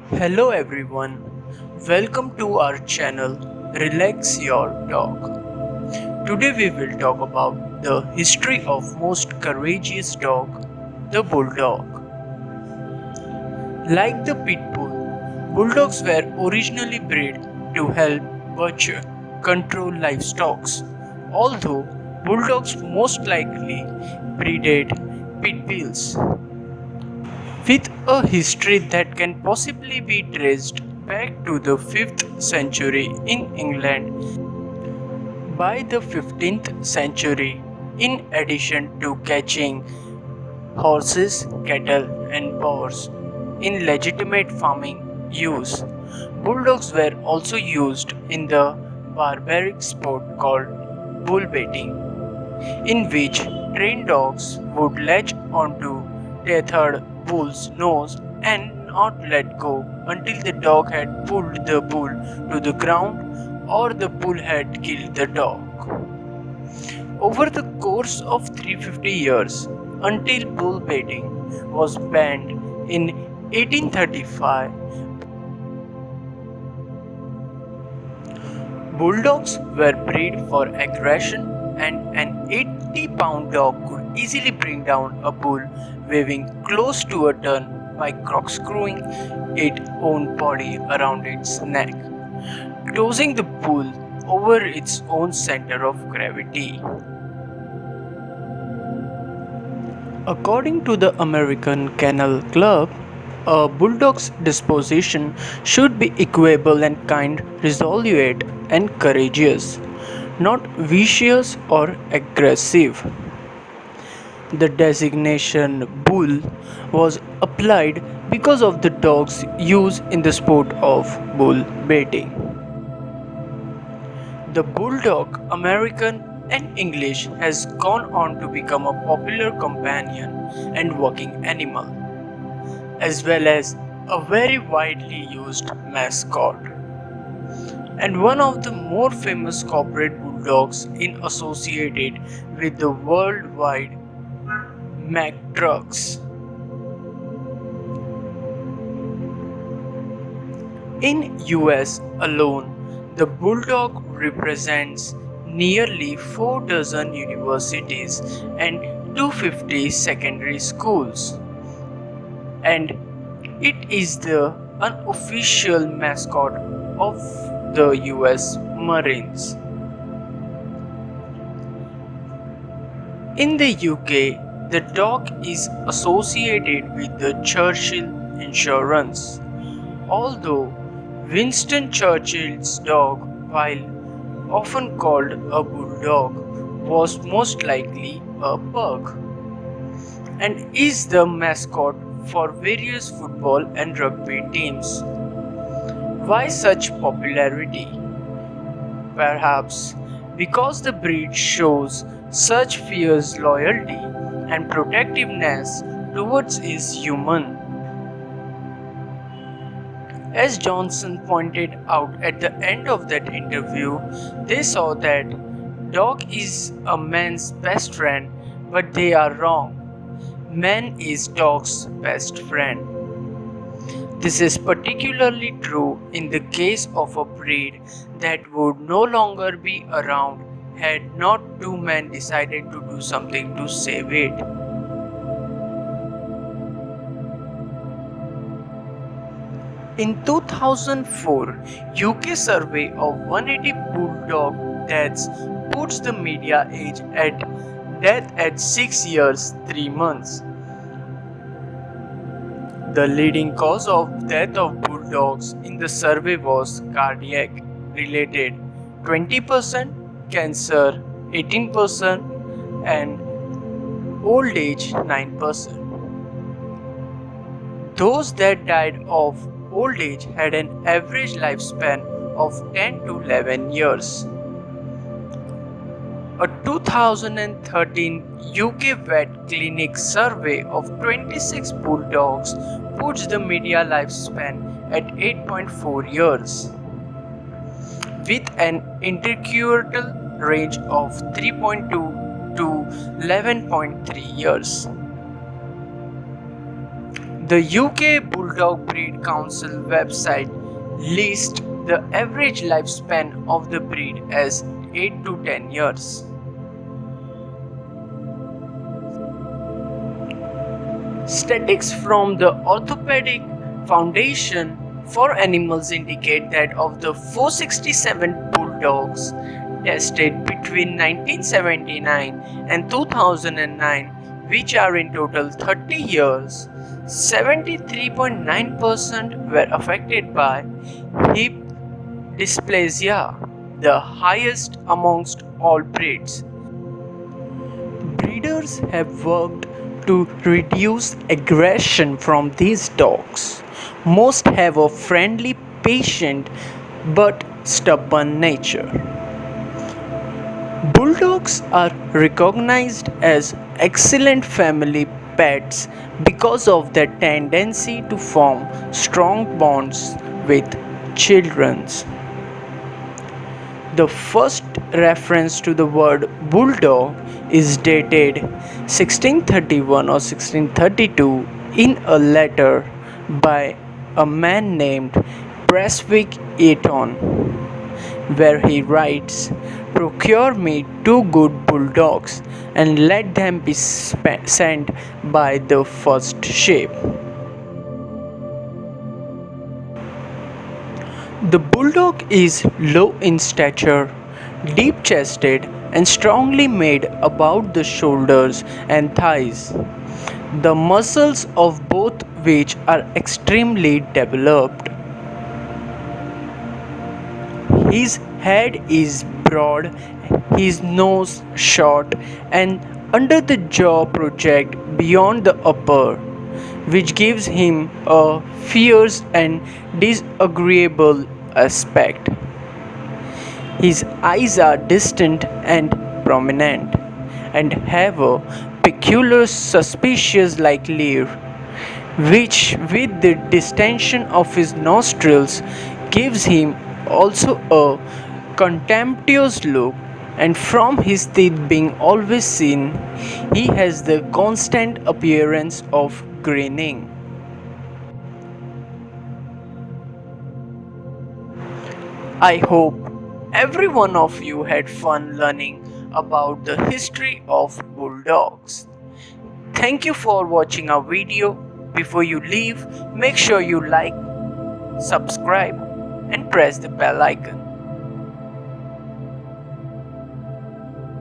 Hello everyone, welcome to our channel Relax Your Dog. Today we will talk about the history of most courageous dog, the bulldog. Like the pit bull, bulldogs were originally bred to help butcher control livestock, although bulldogs most likely predate pit bulls. With a history that can possibly be traced back to the 5th century in England. By the 15th century, in addition to catching horses, cattle, and boars in legitimate farming use, bulldogs were also used in the barbaric sport called bull baiting, in which trained dogs would latch onto tethered bull's nose and not let go until the dog had pulled the bull to the ground or the bull had killed the dog. Over the course of 350 years, until bull baiting was banned in 1835, bulldogs were bred for aggression, and an 80-pound dog could easily bring down a bull weighing close to a ton by corkscrewing its own body around its neck, closing the bull over its own center of gravity. According to the American Kennel Club, a bulldog's disposition should be equable and kind, resolute and courageous, not vicious or aggressive. The designation bull was applied because of the dog's use in the sport of bull baiting. The bulldog, American and English, has gone on to become a popular companion and working animal, as well as a very widely used mascot, and one of the more famous corporate bulldogs in associated with the worldwide Mack trucks. In US alone, the bulldog represents nearly 4 dozen universities and 250 secondary schools, and it is the unofficial mascot of the US Marines. In the UK, the dog is associated with the Churchill insurance, although Winston Churchill's dog, while often called a bulldog, was most likely a pug, and is the mascot for various football and rugby teams. Why such popularity? Perhaps because the breed shows such fierce loyalty and protectiveness towards its human. As Johnson pointed out at the end of that interview, they saw that dog is a man's best friend, but they are wrong. Man is dog's best friend. This is particularly true in the case of a breed that would no longer be around had not two men decided to do something to save it. In 2004, UK survey of 180 bulldog deaths puts the media age at death at 6 years 3 months. The leading cause of death of bulldogs in the survey was cardiac related 20%, cancer 18%, and old age 9%. Those that died of old age had an average lifespan of 10 to 11 years. A 2013 UK vet clinic survey of 26 bulldogs puts the median lifespan at 8.4 years, with an intercuratal range of 3.2 to 11.3 years. The UK Bulldog Breed Council website lists the average lifespan of the breed as 8 to 10 years. Statistics from the Orthopedic Foundation for Animals indicate that of the 467 bulldogs tested between 1979 and 2009, which are in total 30 years, 73.9% were affected by hip dysplasia, the highest amongst all breeds. Breeders have worked to reduce aggression from these dogs. Most have a friendly, patient, but stubborn nature. Bulldogs are recognized as excellent family pets because of their tendency to form strong bonds with children. The first reference to the word bulldog is dated 1631 or 1632 in a letter by a man named Prestwick Eaton, where he writes, "Procure me 2 good bulldogs and let them be sent by the first ship." The bulldog is low in stature, deep-chested, and strongly made about the shoulders and thighs, the muscles of both which are extremely developed. His head is broad, his nose short, and under the jaw project beyond the upper, which gives him a fierce and disagreeable aspect. His eyes are distant and prominent, and have a peculiar suspicious-like leer, which, with the distension of his nostrils, gives him also a contemptuous look, and from his teeth being always seen, he has the constant appearance of grinning. I hope every one of you had fun learning about the history of bulldogs. Thank you for watching our video. Before you leave, make sure you like, subscribe, and press the bell icon.